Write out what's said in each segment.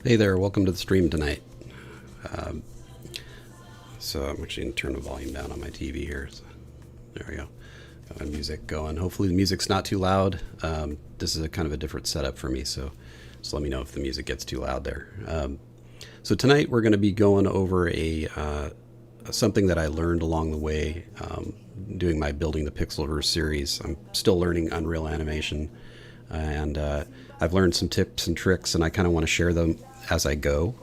Hey there, welcome to the stream tonight. Um, so I'm actually going to turn the volume down on my TV here. So there we go. Got my music going. Hopefully the music's not too loud. This is a kind of a different setup for me, so just let me know if the music gets too loud there. So tonight we're going to be going over something that I learned along the way doing my Building the Pixelverse series. I'm still learning Unreal animation, and I've learned some tips and tricks, and I kind of want to share them as I go.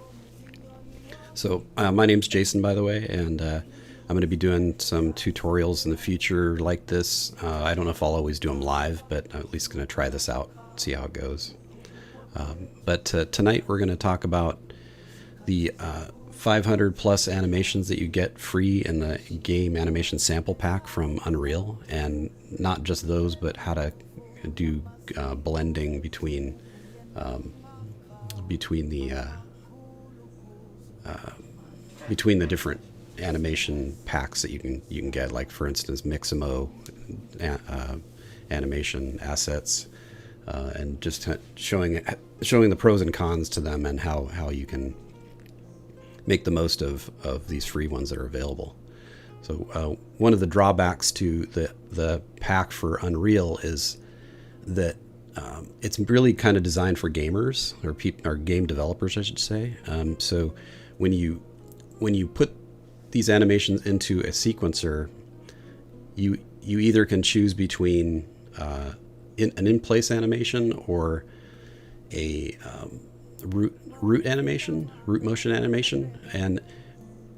So my name's Jason, by the way, and I'm going to be doing some tutorials in the future like this. I don't know if I'll always do them live, but I'm at least going to try this out, see how it goes. But tonight we're going to talk about the 500 plus animations that you get free in the game animation sample pack from Unreal, and not just those, but how to do blending between the different animation packs that you can get. Like for instance, Mixamo animation assets, and just showing the pros and cons to them, and how you can make the most of these free ones that are available. So one of the drawbacks to the pack for Unreal is that it's really kind of designed for gamers or game developers, I should say. So when you put these animations into a sequencer, you either can choose between an in-place animation or a root animation, root motion animation, and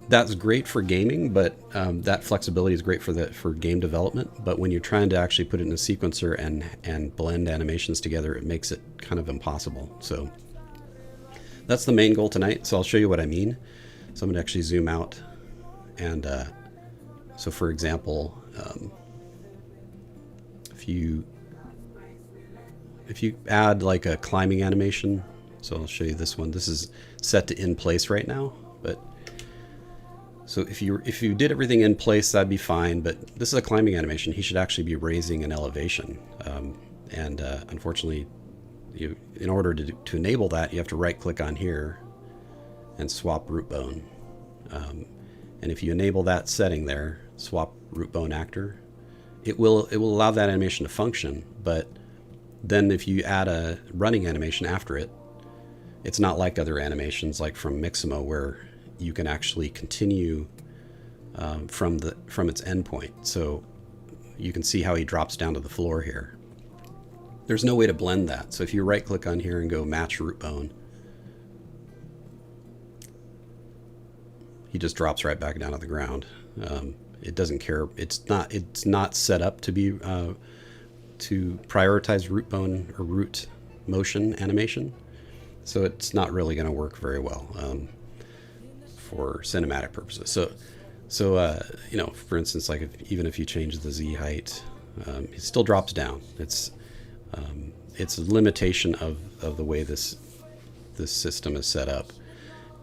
that's great for gaming, but that flexibility is great for game development. But when you're trying to actually put it in a sequencer and blend animations together, it makes it kind of impossible. So that's the main goal tonight. So I'll show you what I mean. So I'm going to actually zoom out, and so for example, if you add like a climbing animation, so I'll show you this one. This is set to in place right now, but so if you did everything in place, that'd be fine. But this is a climbing animation. He should actually be raising an elevation, and unfortunately, in order to enable that, you have to right-click on here and swap root bone. And if you enable that setting there, swap root bone actor, it will allow that animation to function. But then if you add a running animation after it, it's not like other animations like from Mixamo where you can actually continue from its endpoint. So you can see how he drops down to the floor here. There's no way to blend that. So if you right click on here and go match root bone, he just drops right back down to the ground. It doesn't care. It's not set up to be to prioritize root bone or root motion animation. So it's not really going to work very well for cinematic purposes. So for instance, like even if you change the Z height, it still drops down. It's a limitation of the way this system is set up.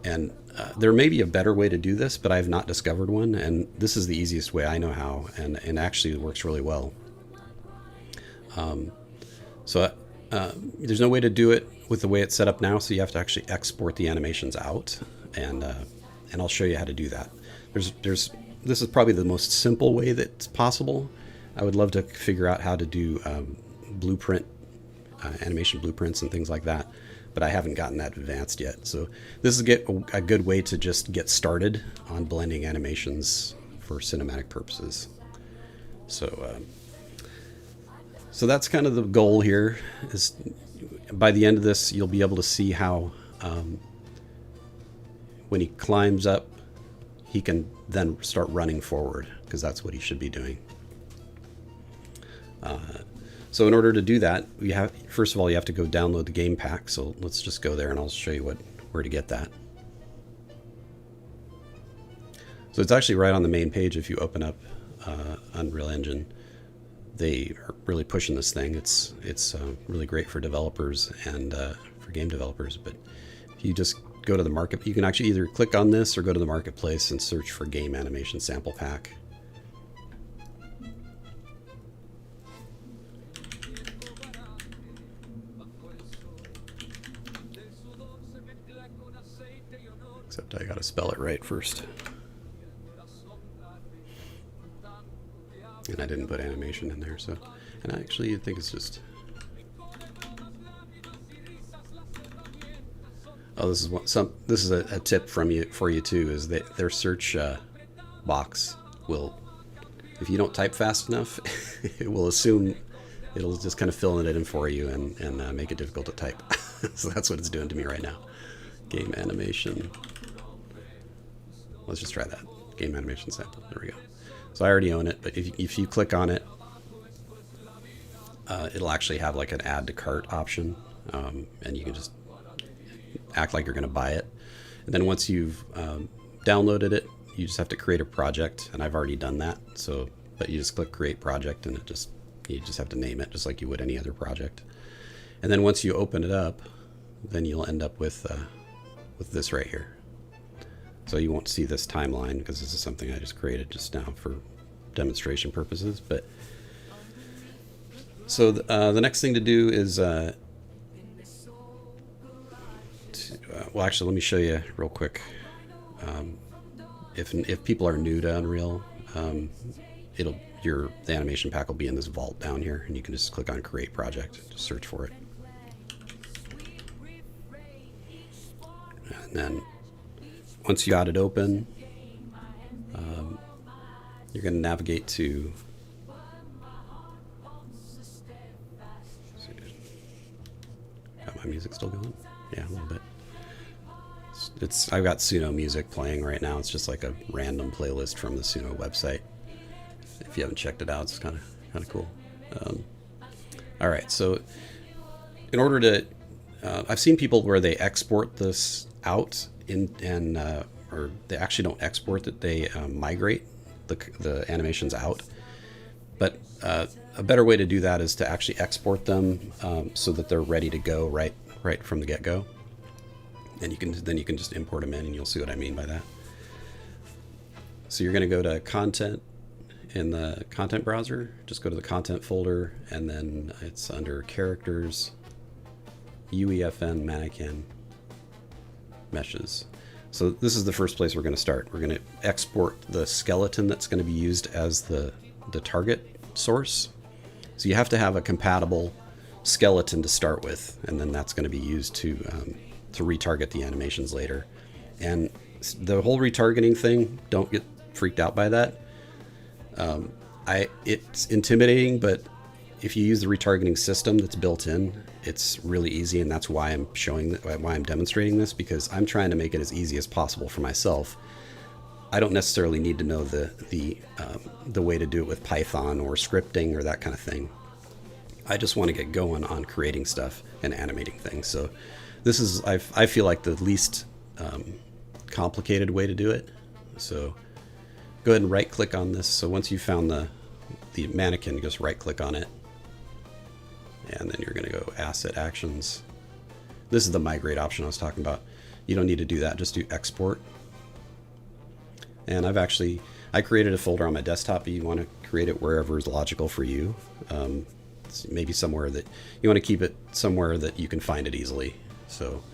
And there may be a better way to do this, but I have not discovered one. And this is the easiest way I know how, and actually it works really well. There's no way to do it with the way it's set up now, so you have to actually export the animations out, and I'll show you how to do that. This is probably the most simple way that's possible. I would love to figure out how to do blueprint animation blueprints and things like that, but I haven't gotten that advanced yet. So this is a good way to just get started on blending animations for cinematic purposes. So that's kind of the goal here. Is by the end of this, you'll be able to see how when he climbs up, he can then start running forward, because that's what he should be doing. So in order to do that, first of all, you have to go download the game pack. So let's just go there and I'll show you where to get that. So it's actually right on the main page. If you open up Unreal Engine, they are really pushing this thing. It's really great for developers and for game developers. But if you just go to the market, you can actually either click on this or go to the marketplace and search for game animation sample pack. Except I gotta spell it right first. And I didn't put animation in there, so. And I actually think it's just. Oh, this is this is a tip for you too, is that their search box will, if you don't type fast enough, it will assume it'll just kind of fill it in for you and make it difficult to type. So that's what it's doing to me right now. Game animation. Let's just try that. Game animation sample. There we go. So I already own it, but if you click on it, it'll actually have like an add to cart option, and you can just act like you're going to buy it. And then once you've downloaded it, you just have to create a project, and I've already done that. So, but you just click create project, and you just have to name it just like you would any other project. And then once you open it up, then you'll end up with this right here. So you won't see this timeline because this is something I just created just now for demonstration purposes. But so the next thing to do is, well, actually, let me show you real quick. If people are new to Unreal, the animation pack will be in this vault down here, and you can just click on Create Project, just search for it, and then once you got it open, you're going to navigate to. Got my music still going? Yeah, a little bit. I've got Suno music playing right now. It's just like a random playlist from the Suno website. If you haven't checked it out, it's kind of cool. All right, so in order to, I've seen people where they export this out or they actually don't export it. They migrate the animations out. But a better way to do that is to actually export them so that they're ready to go right from the get-go. And then you can just import them in, and you'll see what I mean by that. So you're going to go to Content in the Content browser. Just go to the Content folder, and then it's under Characters, UEFN Mannequin Meshes. So this is the first place we're going to start. We're going to export the skeleton that's going to be used as the target source. So you have to have a compatible skeleton to start with, and then that's going to be used to retarget the animations later. And the whole retargeting thing, don't get freaked out by that. It's intimidating, but if you use the retargeting system that's built in, it's really easy, and that's why I'm demonstrating this, because I'm trying to make it as easy as possible for myself. I don't necessarily need to know the way to do it with Python or scripting or that kind of thing. I just want to get going on creating stuff and animating things. So this is, I feel like, the least complicated way to do it. So go ahead and right click on this. So once you found the mannequin, just right click on it. And then you're going to go Asset Actions. This is the migrate option I was talking about. You don't need to do that. Just do export. And I created a folder on my desktop, but you want to create it wherever is logical for you. Maybe somewhere that you want to keep it somewhere that you can find it easily. So,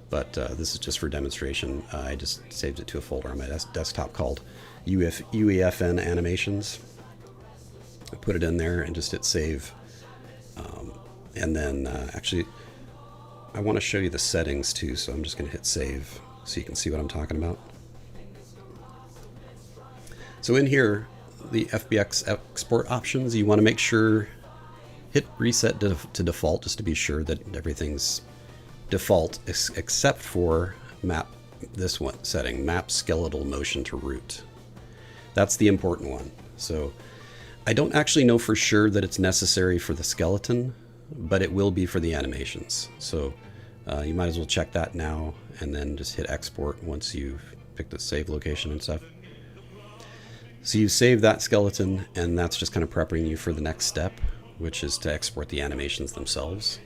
but this is just for demonstration. I just saved it to a folder on my desktop called UEFN Animations. I put it in there and just hit save. And then actually, I want to show you the settings too, so I'm just going to hit save so you can see what I'm talking about. So in here, the FBX export options, you want to make sure, hit reset to default just to be sure that everything's default except for this one setting, map skeletal motion to root. That's the important one. So I don't actually know for sure that it's necessary for the skeleton, but it will be for the animations. So you might as well check that now and then just hit export once you've picked the save location and stuff. So you save that skeleton, and that's just kind of prepping you for the next step, which is to export the animations themselves.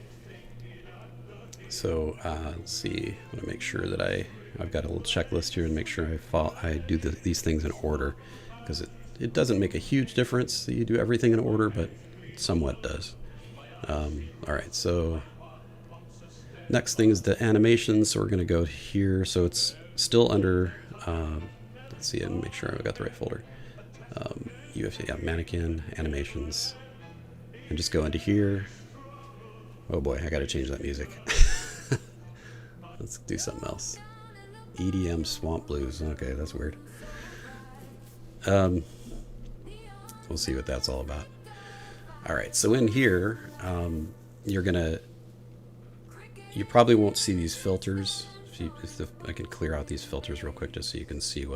So let's see, I want to make sure that I've got a little checklist here and make sure I do these things in order, because it doesn't make a huge difference that you do everything in order, but it somewhat does. All right, so next thing is the animations. So we're going to go here. So it's still under, let's see, and make sure I got the right folder. UEFN, yeah, mannequin, animations, and just go into here. Oh boy, I got to change that music. Let's do something else. EDM Swamp Blues. Okay, that's weird. We'll see what that's all about. All right, so in here, you probably won't see these filters. I can clear out these filters real quick just so you can see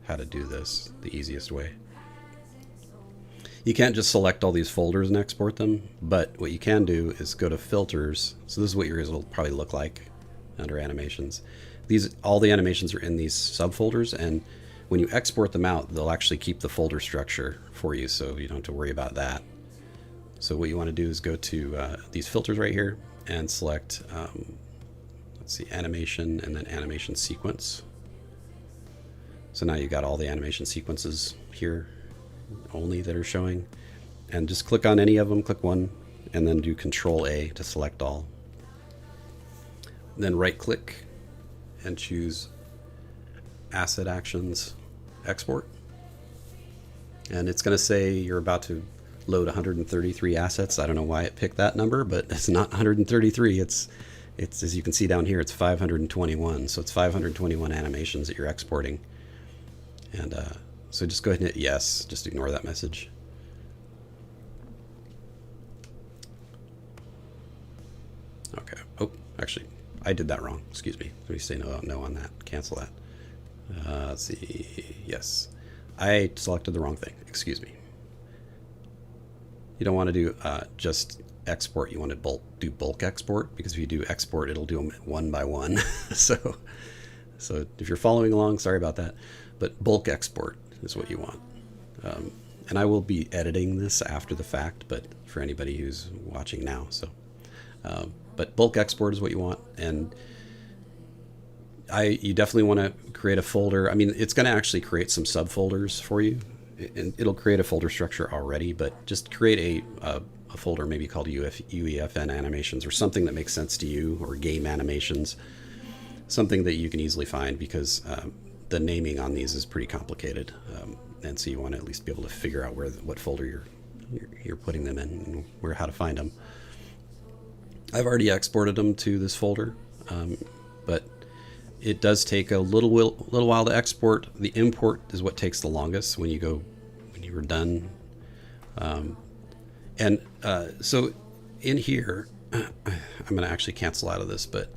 how to do this the easiest way. You can't just select all these folders and export them, but what you can do is go to filters. So this is what yours will probably look like under animations. All the animations are in these subfolders, and when you export them out, they'll actually keep the folder structure for you, so you don't have to worry about that. So what you want to do is go to these filters right here and select, let's see, animation, and then animation sequence. So now you've got all the animation sequences here only that are showing, and just click on any of them, click one, and then do Control A to select all. Then right click and choose Asset Actions Export, and it's going to say you're about to load 133 assets. I don't know why it picked that number, but it's not 133. It's as you can see down here, it's 521. So it's 521 animations that you're exporting. And so just go ahead and hit yes. Just ignore that message. Okay. Oh, actually, I did that wrong. Excuse me. Let me say no on that. Cancel that. Let's see. Yes. I selected the wrong thing. Excuse me. You don't want to do just export. You want to do bulk export, because if you do export, it'll do them one by one. So if you're following along, sorry about that. But bulk export is what you want. And I will be editing this after the fact, but for anybody who's watching now. So, but bulk export is what you want. And you definitely want to create a folder. I mean, it's going to actually create some subfolders for you. And it'll create a folder structure already, but just create a folder maybe called UEFN animations, or something that makes sense to you, or game animations, something that you can easily find, because the naming on these is pretty complicated, and so you want to at least be able to figure out what folder you're putting them in, and how to find them. I've already exported them to this folder, but it does take a little while to export. The import is what takes the longest when you were done. So in here, I'm going to actually cancel out of this, but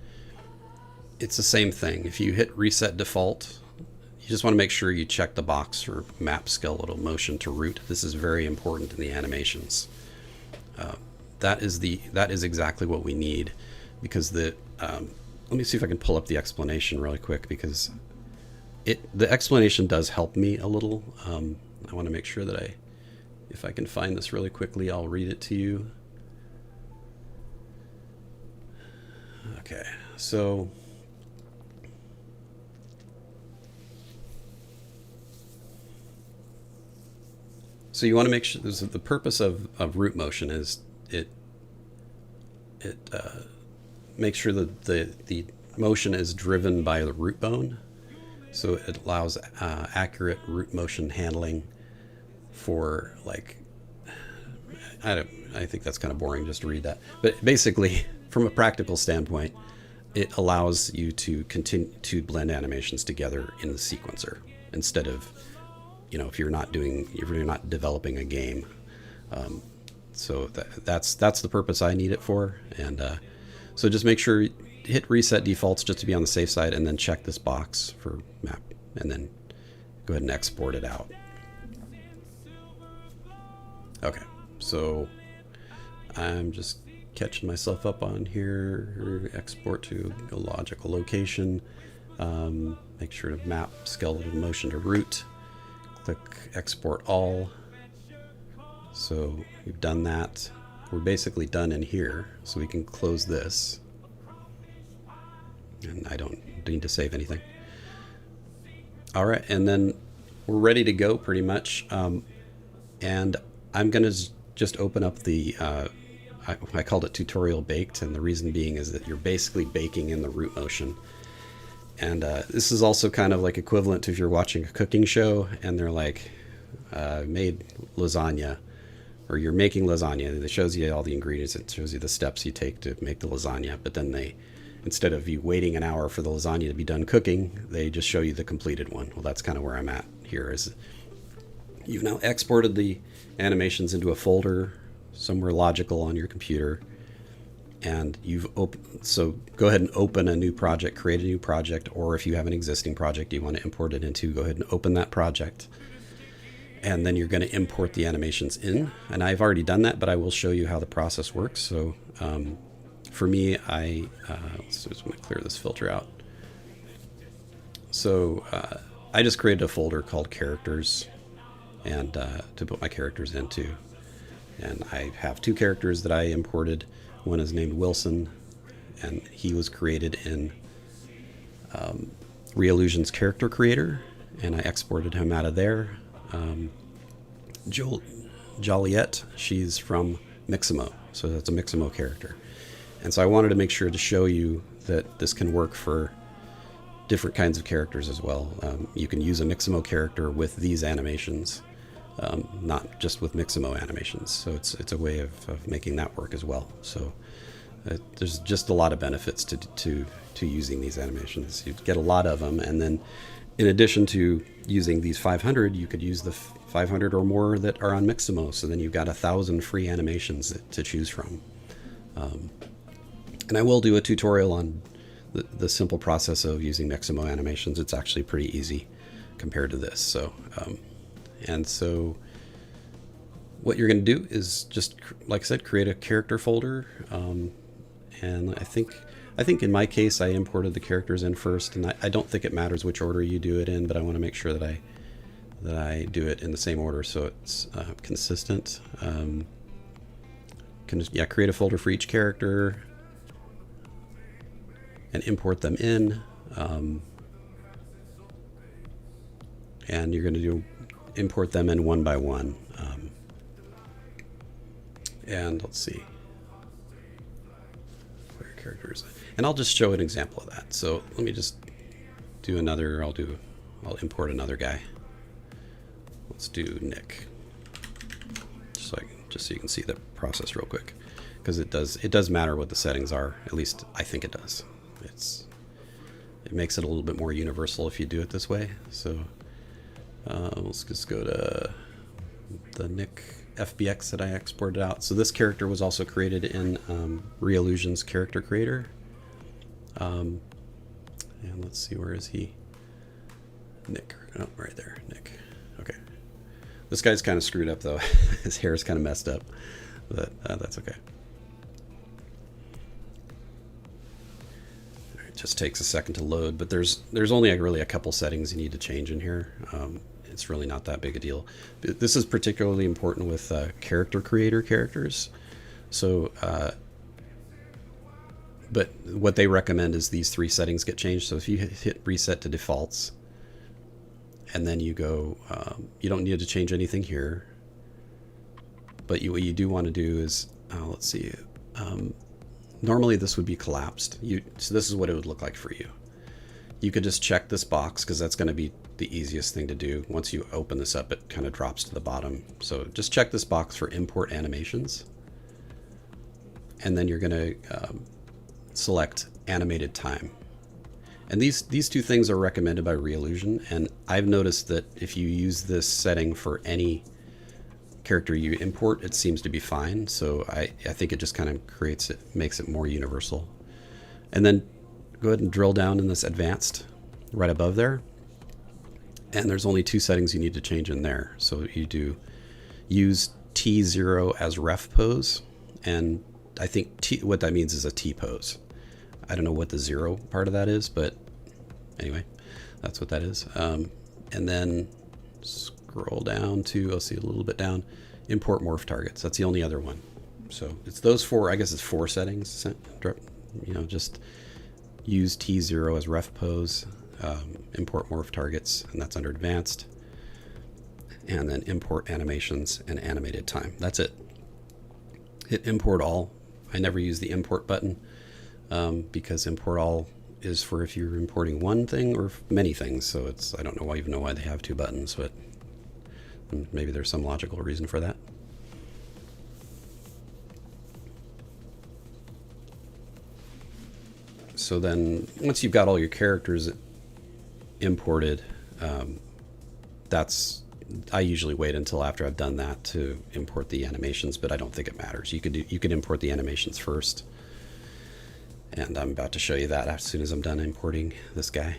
it's the same thing. If you hit reset default, you just want to make sure you check the box for map skeletal motion to root. This is very important in the animations. That is exactly what we need, because let me see if I can pull up the explanation really quick, because the explanation does help me a little. I want to make sure that if I can find this really quickly, I'll read it to you. Okay, so you want to make sure the purpose of root motion is it makes sure that the motion is driven by the root bone, so it allows accurate root motion handling for, like, I think that's kind of boring just to read that, but basically from a practical standpoint, it allows you to continue to blend animations together in the sequencer, instead of, if you're not developing a game. So that's the purpose I need it for. And so just make sure, hit reset defaults just to be on the safe side, and then check this box for map, and then go ahead and export it out. Okay, so I'm just catching myself up on here. Export to a logical location. Make sure to map skeletal motion to root. Click export all. So we've done that. We're basically done in here, so we can close this. And I don't need to save anything. All right, and then we're ready to go pretty much. And I'm going to just open up the, I called it tutorial baked, and the reason being is that you're basically baking in the root motion. And this is also kind of like equivalent to if you're watching a cooking show and they're like, made lasagna, or you're making lasagna. It shows you all the ingredients. It shows you the steps you take to make the lasagna. But then instead of you waiting an hour for the lasagna to be done cooking, they just show you the completed one. Well, that's kind of where I'm at here. Is you've now exported the animations into a folder somewhere logical on your computer, and so go ahead and open a new project, create a new project, or if you have an existing project you want to import it into, go ahead and open that project. And then you're going to import the animations in. And I've already done that, but I will show you how the process works. So for me, I just want to clear this filter out. So I just created a folder called characters, and to put my characters into. And I have 2 characters that I imported. One is named Wilson, and he was created in Reallusion's character creator, and I exported him out of there. Joliet, she's from Mixamo, so that's a Mixamo character. And so I wanted to make sure to show you that this can work for different kinds of characters as well. You can use a Mixamo character with these animations, not just with Mixamo animations. So it's a way of making that work as well. So there's just a lot of benefits to using these animations. You get a lot of them, and then in addition to using these 500, you could use the 500 or more that are on Mixamo. So then you've got 1,000 free animations to choose from. And I will do a tutorial on the simple process of using Mixamo animations. It's actually pretty easy compared to this. So, and so what you're going to do is just, like I said, create a character folder. And I think in my case, I imported the characters in first, and I don't think it matters which order you do it in, but I want to make sure that I do it in the same order so it's consistent. Create a folder for each character and import them in. And you're going to import them in one by one. And let's see. Where characters? And I'll just show an example of that. So let me just do another. I'll import another guy. Let's do Nick. Just so you can see the process real quick, because it does matter what the settings are. At least I think it does. It makes it a little bit more universal if you do it this way. So let's just go to the Nick FBX that I exported out. So this character was also created in Reallusion's character creator. And let's see, where is he? Nick. Oh, right there, Nick. Okay. This guy's kind of screwed up though. His hair is kind of messed up, but that's okay. It just takes a second to load, but there's only really a couple settings you need to change in here. It's really not that big a deal. This is particularly important with character creator characters. So, but what they recommend is these 3 settings get changed. So if you hit reset to defaults, and then you go, you don't need to change anything here. But what you do want to do is, let's see, normally this would be collapsed. So this is what it would look like for you. You could just check this box, because that's going to be the easiest thing to do. Once you open this up, it kind of drops to the bottom. So just check this box for import animations. And then you're going to select animated time. And these 2 things are recommended by Reallusion. And I've noticed that if you use this setting for any character you import, it seems to be fine. So I think it just kind of makes it more universal. And then go ahead and drill down in this advanced right above there. And there's only 2 settings you need to change in there. So you do use T0 as ref pose. And I think what that means is a T pose. I don't know what the 0 part of that is, but anyway, that's what that is. And then scroll down to, I'll see a little bit down, import morph targets. That's the only other one. So it's those 4, I guess it's 4 settings. Just use T0 as ref pose, import morph targets, and that's under advanced. And then import animations and animated time. That's it. Hit import all. I never use the import button because import all is for if you're importing one thing or many things. So it's, I don't know why, even know why they have two buttons, but maybe there's some logical reason for that. So then once you've got all your characters imported, I usually wait until after I've done that to import the animations, but I don't think it matters. You could import the animations first. And I'm about to show you that as soon as I'm done importing this guy.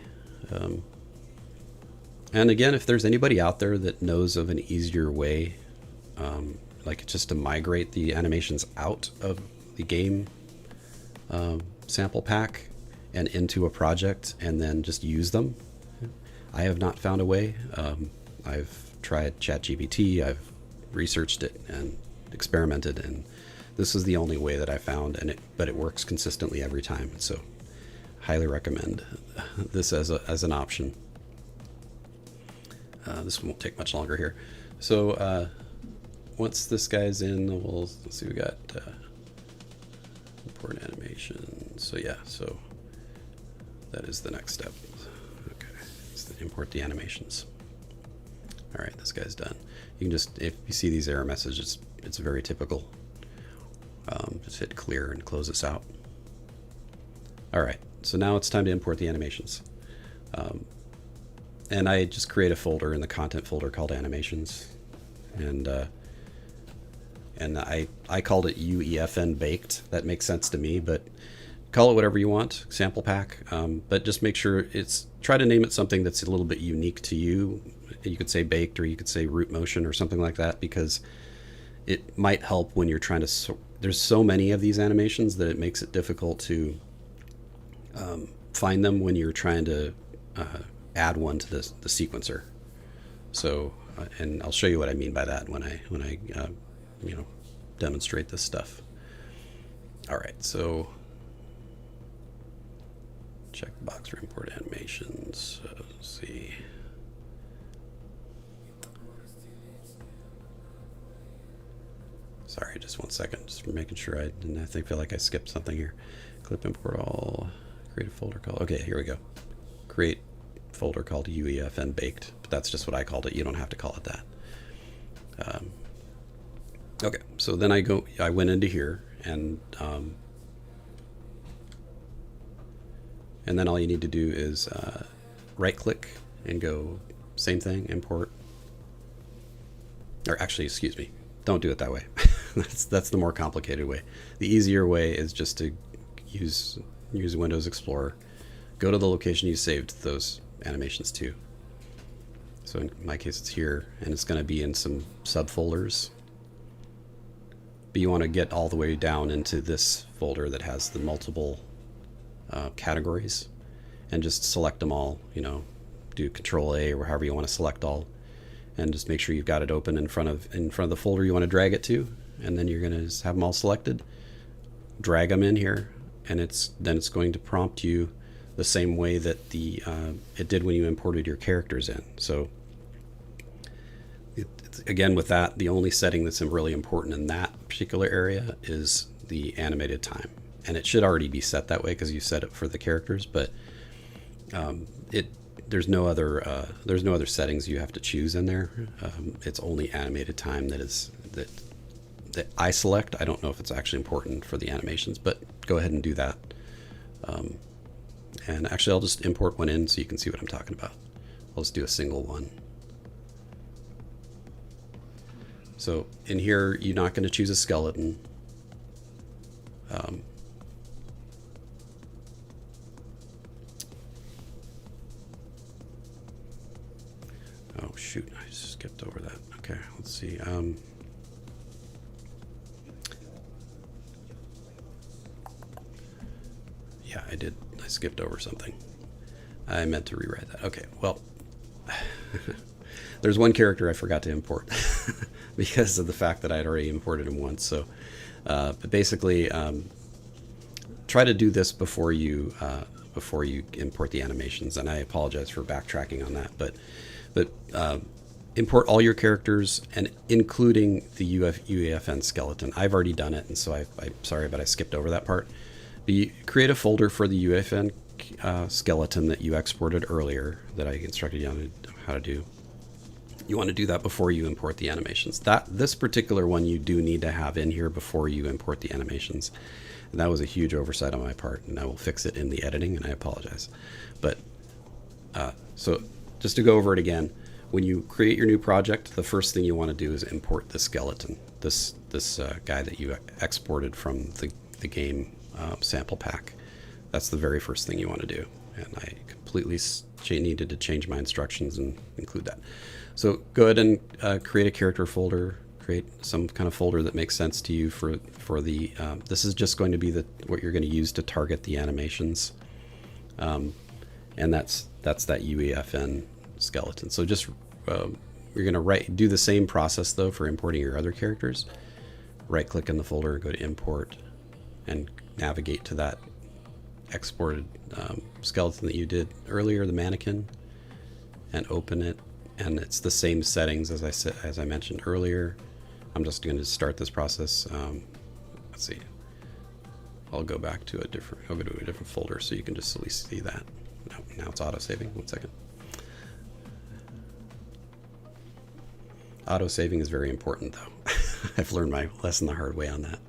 And again, if there's anybody out there that knows of an easier way, like just to migrate the animations out of the game sample pack and into a project and then just use them, I have not found a way. I've tried ChatGPT, I've researched it and experimented, and this is the only way that I found, but it works consistently every time. So highly recommend this as an option. This won't take much longer here. So once this guy's in, let's see, we got import animation. So yeah, so that is the next step. Okay, it's import the animations. All right, this guy's done. You can just, if you see these error messages, it's very typical. Just hit clear and close this out. All right, so now it's time to import the animations. And I just create a folder in the content folder called animations. And I called it UEFN baked. That makes sense to me, but call it whatever you want, sample pack. But just make sure try to name it something that's a little bit unique to you. You could say baked, or you could say Root Motion or something like that, because it might help when you're trying to, there's so many of these animations that it makes it difficult to find them when you're trying to add one to the sequencer. So, and I'll show you what I mean by that when I demonstrate this stuff. All right, so check the box for import animations. Let's see. Sorry, just 1 second, just for making sure I feel like I skipped something here. Clip import all, create a folder called, okay, here we go. Create folder called UEFN baked, but that's just what I called it. You don't have to call it that. Okay, so then I went into here, and then all you need to do is right click and go same thing, import, or actually, excuse me, don't do it that way. That's the more complicated way. The easier way is just to use Windows Explorer, go to the location you saved those animations to. So in my case it's here, and it's going to be in some subfolders. But you want to get all the way down into this folder that has the multiple categories, and just select them all. Do Control A or however you want to select all, and just make sure you've got it open in front of the folder you want to drag it to, and then you're going to just have them all selected. Drag them in here, and then it's going to prompt you the same way that it did when you imported your characters in. So again, with that, the only setting that's really important in that particular area is the animated time, and it should already be set that way because you set it for the characters. But there's no other settings you have to choose in there. It's only animated time that I select. I don't know if it's actually important for the animations, but go ahead and do that. And actually, I'll just import one in so you can see what I'm talking about. I'll just do a single one. So in here, you're not going to choose a skeleton. Oh shoot, I skipped over that. Okay, let's see. Yeah, I did. I skipped over something. I meant to rewrite that. Okay, well, there's one character I forgot to import because of the fact that I'd already imported him once. So, but basically, try to do this before you import the animations. And I apologize for backtracking on that, but import all your characters, and including the UEFN skeleton. I've already done it, and so I'm sorry, but I skipped over that part. But you create a folder for the UEFN skeleton that you exported earlier that I instructed you on how to do. You want to do that before you import the animations. This particular one you do need to have in here before you import the animations. And that was a huge oversight on my part, and I will fix it in the editing, and I apologize. But so just to go over it again, when you create your new project, the first thing you want to do is import the skeleton, this guy that you exported from the game sample pack. That's the very first thing you want to do. And I completely needed to change my instructions and include that. So go ahead and create a character folder, create some kind of folder that makes sense to you for the, this is just going to be what you're going to use to target the animations. And that's that UEFN skeleton. So just, you're going to do the same process though for importing your other characters. Right click in the folder, go to import, and navigate to that exported skeleton that you did earlier, the mannequin, and open it. And it's the same settings as I mentioned earlier. I'm just going to start this process. Let's see. I'll go back to a different folder so you can just at least see that. No, now it's auto saving. 1 second. Auto saving is very important though. I've learned my lesson the hard way on that.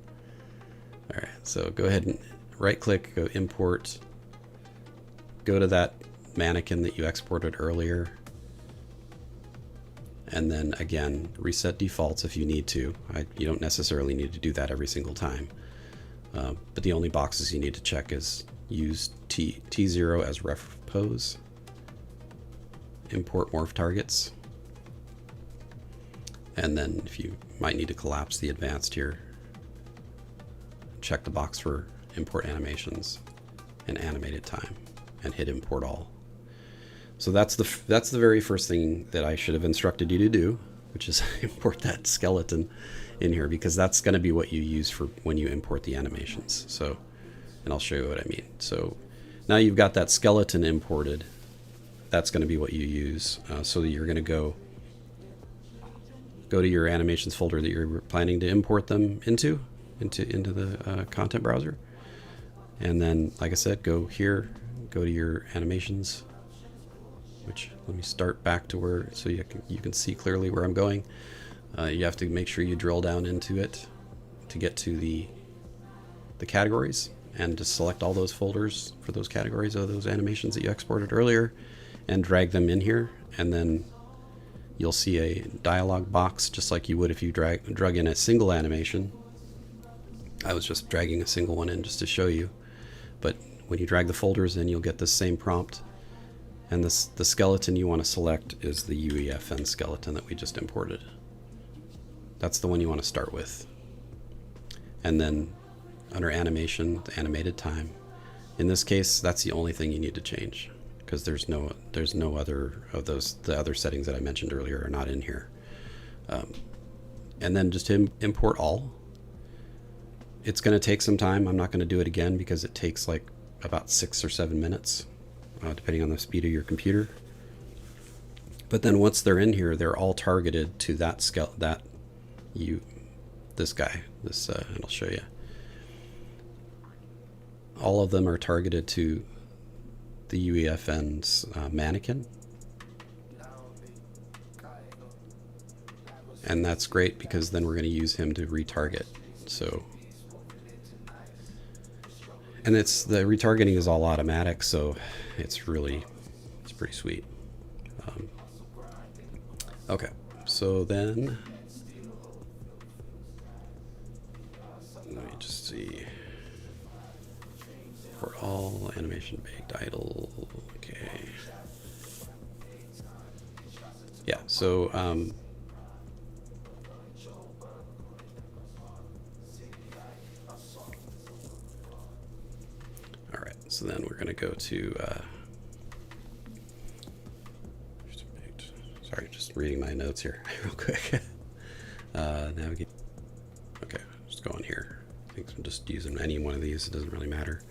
All right, so go ahead and right click, go import, go to that mannequin that you exported earlier. And then again, reset defaults if you need to. You don't necessarily need to do that every single time. But the only boxes you need to check is use T0 as ref pose, import morph targets, and then if you might need to collapse the advanced here, check the box for import animations and animated time and hit import all. So that's the very first thing that I should have instructed you to do, which is import that skeleton in here, because that's going to be what you use for when you import the animations. So, and I'll show you what I mean. So now you've got that skeleton imported. That's going to be what you use. So you're going to go to your animations folder that you're planning to import them into the content browser. And then, like I said, go here, go to your animations, which let me start back to where, so you can see clearly where I'm going. You have to make sure you drill down into it to get to the categories, and just select all those folders for those categories of those animations that you exported earlier and drag them in here. And then you'll see a dialog box just like you would if you drug in a single animation. I was just dragging a single one in just to show you. But when you drag the folders in, you'll get the same prompt. And the skeleton you want to select is the UEFN skeleton that we just imported. That's the one you want to start with. And then under animation, the animated time. In this case, that's the only thing you need to change, because there's no other of those. The other settings that I mentioned earlier are not in here. And then just import all. It's going to take some time. I'm not going to do it again because it takes like about 6 or 7 minutes, depending on the speed of your computer. But then once they're in here, they're all targeted to this guy. And I'll show you. All of them are targeted to the UEFN's mannequin. And that's great because then we're going to use him to retarget. So, and the retargeting is all automatic, so it's pretty sweet. Okay, so then let me just see. For all animation baked idle. Okay. Yeah, so all right, so then we're going to go to sorry, just reading my notes here real quick. Navigate. Okay, just go on here. I think I'm just using any one of these. It doesn't really matter.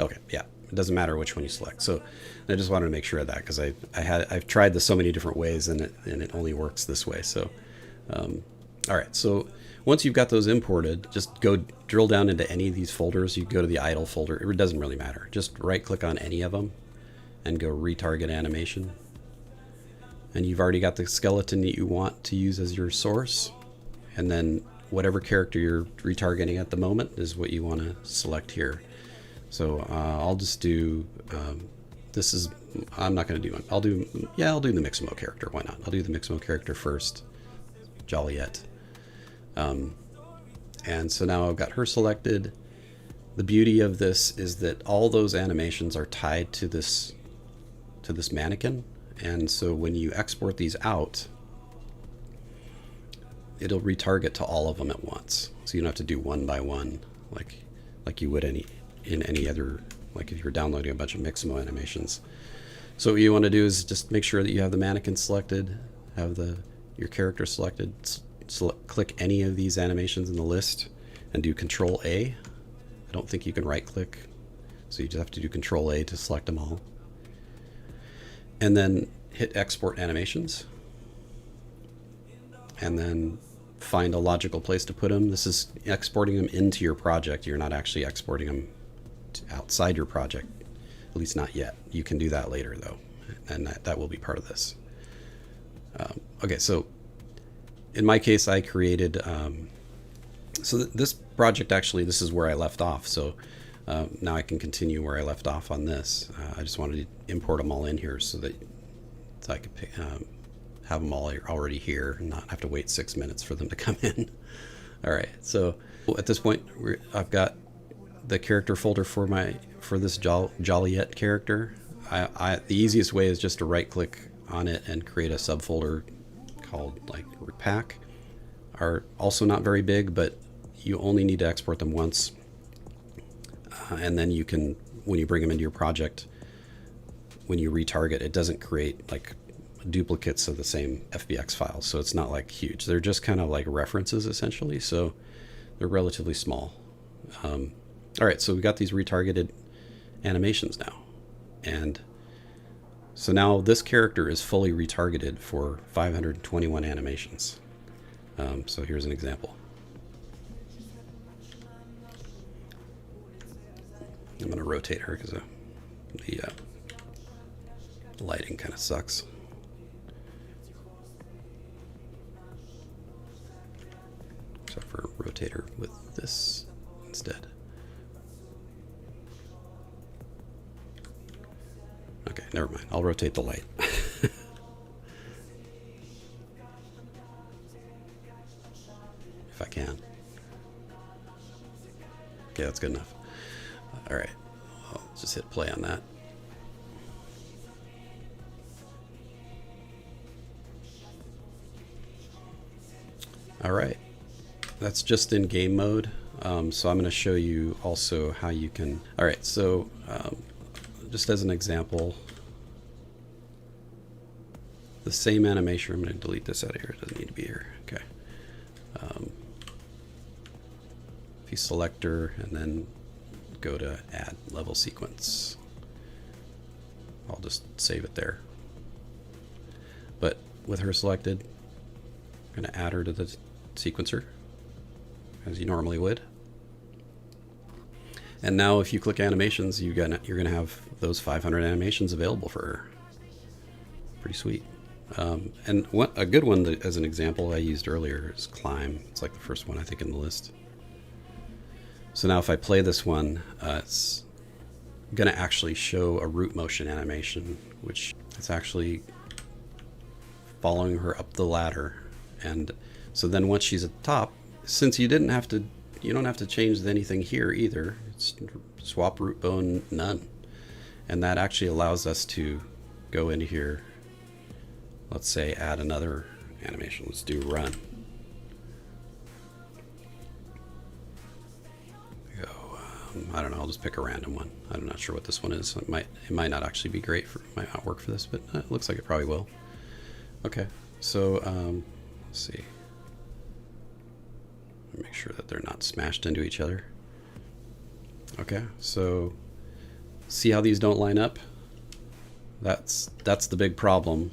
Okay, yeah, it doesn't matter which one you select. So I just wanted to make sure of that because I've tried this so many different ways and it only works this way. So all right, so once you've got those imported, just go drill down into any of these folders. You go to the idle folder. It doesn't really matter. Just right click on any of them and go retarget animation. And you've already got the skeleton that you want to use as your source. And then whatever character you're retargeting at the moment is what you want to select here. So I'll just do, I'm not going to do one. I'll do the Mixamo character. Why not? I'll do the Mixamo character first. Joliet. And so now I've got her selected. The beauty of this is that all those animations are tied to this mannequin. And so when you export these out, it'll retarget to all of them at once. So you don't have to do one by one like you would in any other, like if you're downloading a bunch of Mixamo animations. So what you want to do is just make sure that you have the mannequin selected, have your character selected, click any of these animations in the list and do Control A. I don't think you can right click, so you just have to do Control A to select them all. And then hit Export Animations. And then find a logical place to put them. This is exporting them into your project. You're not actually exporting them outside your project, at least not yet. You can do that later though, and that will be part of this. Okay, so in my case, I created, so this project actually, this is where I left off. So now I can continue where I left off on this. I just wanted to import them all in here so that I could have them all already here and not have to wait 6 minutes for them to come in. All right, so at this point, I've got the character folder for this Joliet character. The easiest way is just to right click on it and create a subfolder called like pack. Are also not very big, but you only need to export them once. And then you can, when you bring them into your project, when you retarget, it doesn't create like duplicates of the same FBX files. So it's not like huge. They're just kind of like references essentially. So they're relatively small. All right, so we got these retargeted animations now. And so now this character is fully retargeted for 521 animations. So here's an example. I'm going to rotate her because the lighting kind of sucks. So for rotate her with this instead. Okay, never mind. I'll rotate the light. If I can. Okay, that's good enough. All right, I'll just hit play on that. All right, that's just in game mode. So I'm going to show you also how you can. All right, so just as an example, the same animation. I'm going to delete this out of here. It doesn't need to be here. Okay. If you select her and then go to add level sequence, I'll just save it there. But with her selected, I'm going to add her to the sequencer as you normally would. And now if you click animations, you're going to have those 500 animations available for her. Pretty sweet. And a good one that, as an example I used earlier, is Climb. It's like the first one I think in the list. So now if I play this one, it's going to actually show a root motion animation, which is actually following her up the ladder. And so then once she's at the top, since you don't have to change anything here either, it's swap root bone none. And that actually allows us to go into here, let's say add another animation. Let's do run. I don't know, I'll just pick a random one. I'm not sure what this one is. It might not actually be great might not work for this, but it looks like it probably will. Okay, so let's see. Make sure that they're not smashed into each other. Okay, so see how these don't line up? That's the big problem,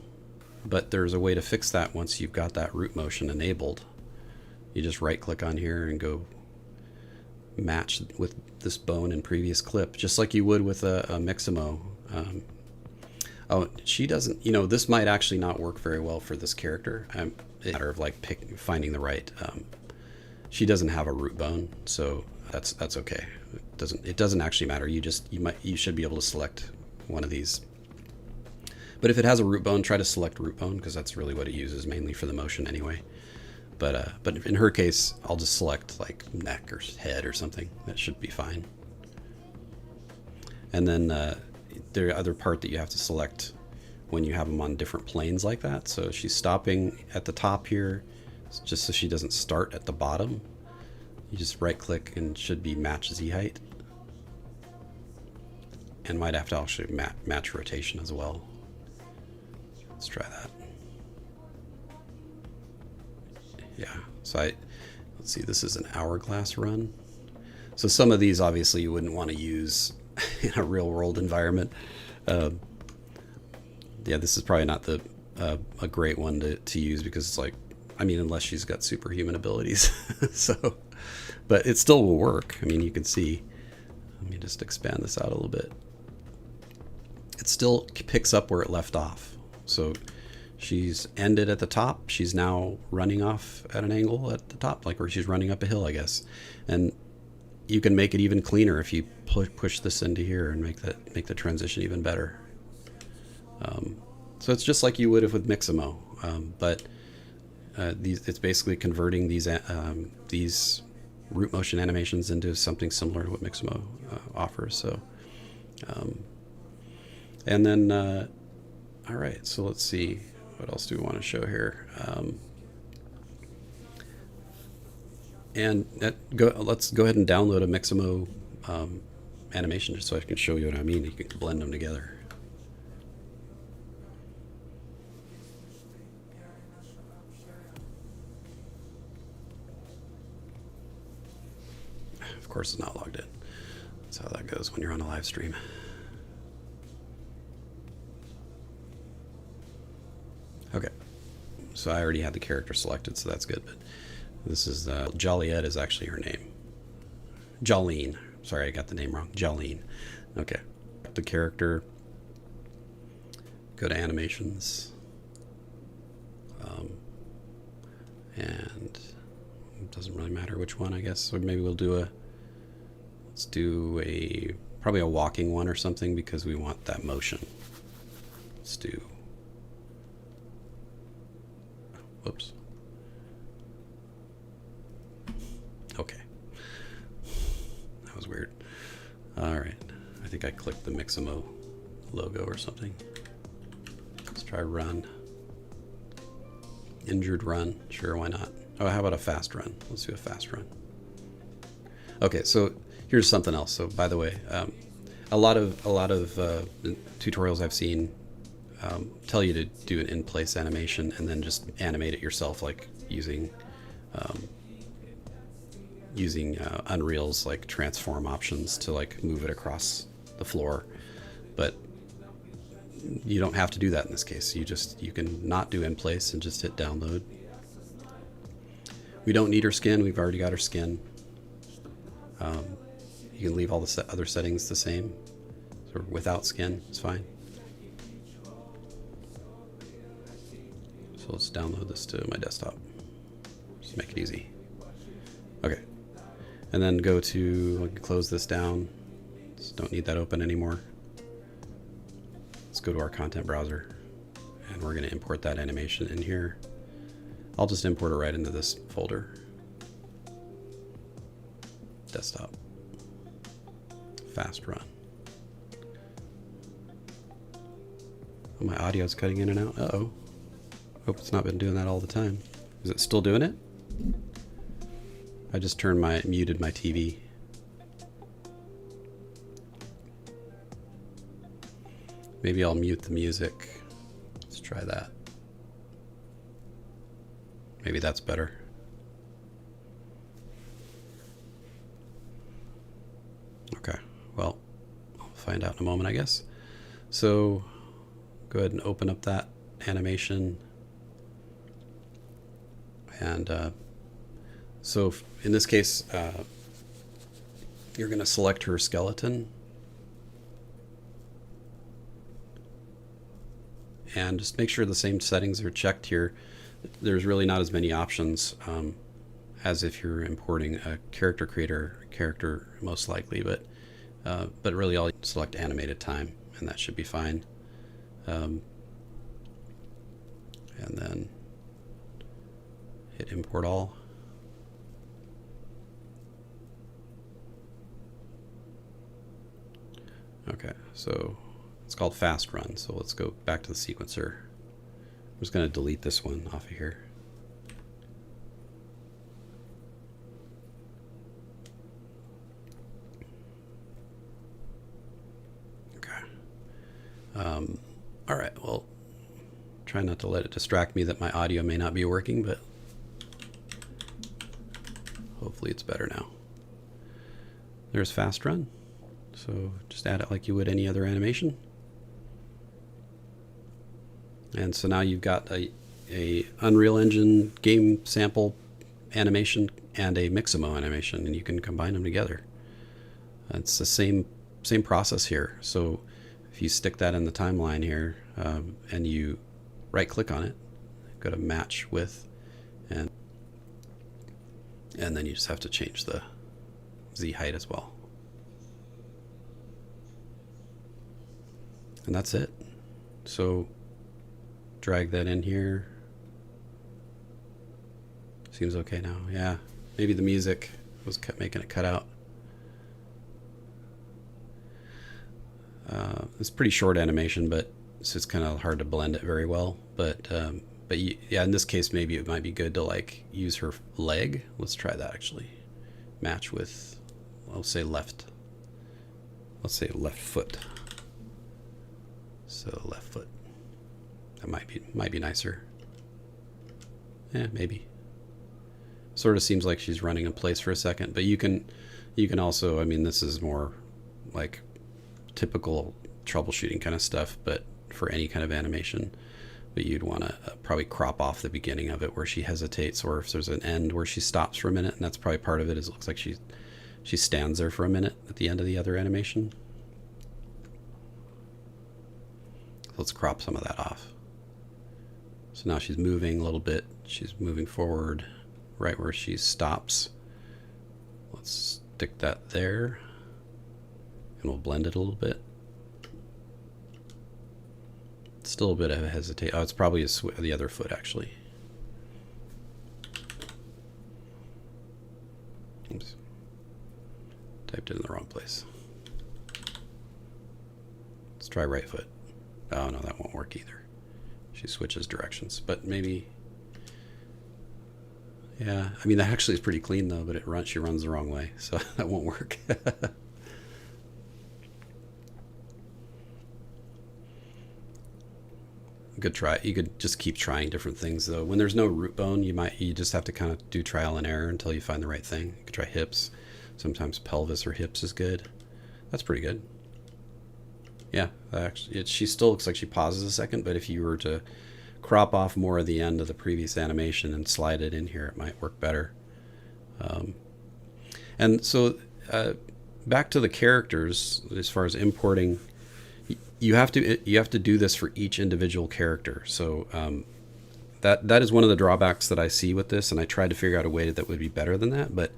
but there's a way to fix that once you've got that root motion enabled. You just right click on here and go match with this bone in previous clip, just like you would with a Mixamo. Oh, she doesn't, this might actually not work very well for this character. It's a matter of like finding the right, she doesn't have a root bone, so that's okay. It doesn't actually matter. You should be able to select one of these. But if it has a root bone, try to select root bone, because that's really what it uses mainly for the motion anyway. But in her case, I'll just select like neck or head or something. That should be fine. And then the other part that you have to select when you have them on different planes like that. So she's stopping at the top here, just so she doesn't start at the bottom. You just right click and should be match Z height. And might have to actually match rotation as well. Let's try that. Yeah, so let's see, this is an hourglass run. So some of these obviously you wouldn't want to use in a real world environment. Yeah, this is probably not a great one to use, because it's like, unless she's got superhuman abilities. So, but it still will work. You can see, let me just expand this out a little bit. It still picks up where it left off. So she's ended at the top. She's now running off at an angle at the top, like where she's running up a hill, I guess. And you can make it even cleaner if you push this into here and make the transition even better. So it's just like you would have with Mixamo, but it's basically converting these root motion animations into something similar to what Mixamo offers. So, and then all right, so let's see, what else do we want to show here? And let's go ahead and download a Mixamo animation, just so I can show you what I mean. You can blend them together. Of course, it's not logged in. That's how that goes when you're on a live stream. Okay, so I already had the character selected, so that's good. But this is Joliet is actually her name. Jolene. Sorry, I got the name wrong. Jolene. Okay, the character. Go to animations. And it doesn't really matter which one, I guess. So maybe we'll do let's do probably a walking one or something, because we want that motion. Let's do, whoops. Okay. That was weird. All right. I think I clicked the Mixamo logo or something. Let's try run. Injured run. Sure, why not? Oh, how about a fast run? Let's do a fast run. Okay, so here's something else. So by the way, a lot of tutorials I've seen tell you to do an in-place animation and then just animate it yourself, like using Unreal's like transform options to like move it across the floor. But you don't have to do that in this case. You can not do in place and just hit download. We don't need her skin. We've already got her skin. You can leave all the other settings the same. So without skin, it's fine. So let's download this to my desktop. Just make it easy. Okay. And then go to, close this down. Just don't need that open anymore. Let's go to our content browser, and we're going to import that animation in here. I'll just import it right into this folder. Desktop. Fast run. Oh, my audio's cutting in and out. Uh-oh. Hope it's not been doing that all the time. Is it still doing it? I just muted my TV. Maybe I'll mute the music. Let's try that. Maybe that's better. Okay, well, I'll find out in a moment, I guess. So go ahead and open up that animation. And So in this case, you're going to select her skeleton and just make sure the same settings are checked here. There's really not as many options as if you're importing a character creator character, most likely, but really I'll select animated time and that should be fine. And then hit import all. Okay, so it's called fast run. So let's go back to the sequencer. I'm just going to delete this one off of here. Okay. All right, well, try not to let it distract me that my audio may not be working, but hopefully it's better now. There's fast run. So just add it like you would any other animation. And so now you've got a Unreal Engine game sample animation and a Mixamo animation, and you can combine them together. It's the same process here. So if you stick that in the timeline here and you right click on it, go to match with, and then you just have to change the Z height as well. And that's it. So drag that in here. Seems okay now. Yeah, maybe the music was making it cut out. It's pretty short animation, but it's just kind of hard to blend it very well. But yeah, in this case, maybe it might be good to like use her leg. Let's try that actually. Match with, I'll say left. Let's say left foot. So left foot. That might be nicer. Yeah, maybe. Sort of seems like she's running in place for a second, but you can also, I mean, this is more like typical troubleshooting kind of stuff, but for any kind of animation. But you'd want to probably crop off the beginning of it where she hesitates, or if there's an end where she stops for a minute, and that's probably part of it. Is it looks like she stands there for a minute at the end of the other animation. Let's crop some of that off. So now she's moving a little bit. She's moving forward right where she stops. Let's stick that there and we'll blend it a little bit. Still a bit of a hesitate. Oh, it's probably the other foot actually. Oops. Typed it in the wrong place. Let's try right foot. Oh no, that won't work either. She switches directions, but maybe, yeah. I mean, that actually is pretty clean though, but she runs the wrong way, so that won't work. Good try. You could just keep trying different things though. When there's no root bone, you just have to kind of do trial and error until you find the right thing. You could try hips. Sometimes pelvis or hips is good. That's pretty good. Yeah, actually, she still looks like she pauses a second, but if you were to crop off more of the end of the previous animation and slide it in here, it might work better. And so back to the characters, as far as importing, you have to do this for each individual character. So that is one of the drawbacks that I see with this, and I tried to figure out a way that would be better than that. But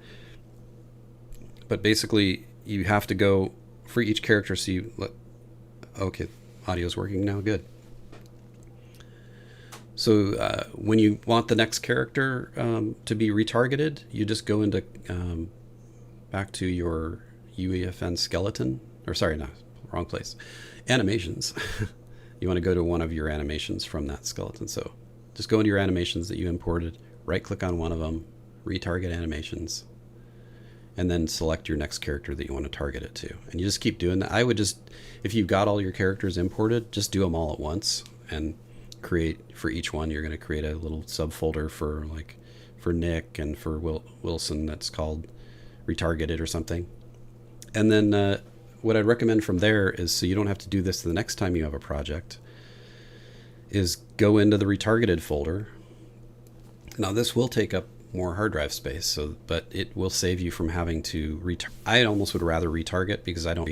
basically, you have to go for each character. So you okay, audio's working now. Good. So when you want the next character to be retargeted, you just go into back to your UEFN skeleton, or sorry, no, wrong place. Animations. You want to go to one of your animations from that skeleton. So just go into your animations that you imported, right click on one of them, retarget animations, and then select your next character that you want to target it to. And you just keep doing that. I would just, if you've got all your characters imported, just do them all at once and create, for each one, you're going to create a little subfolder for Nick and for Wilson that's called retargeted or something. And then what I'd recommend from there is, so you don't have to do this the next time you have a project, is go into the retargeted folder. Now this will take up more hard drive space. So, but it will save you from having to I almost would rather retarget, because I don't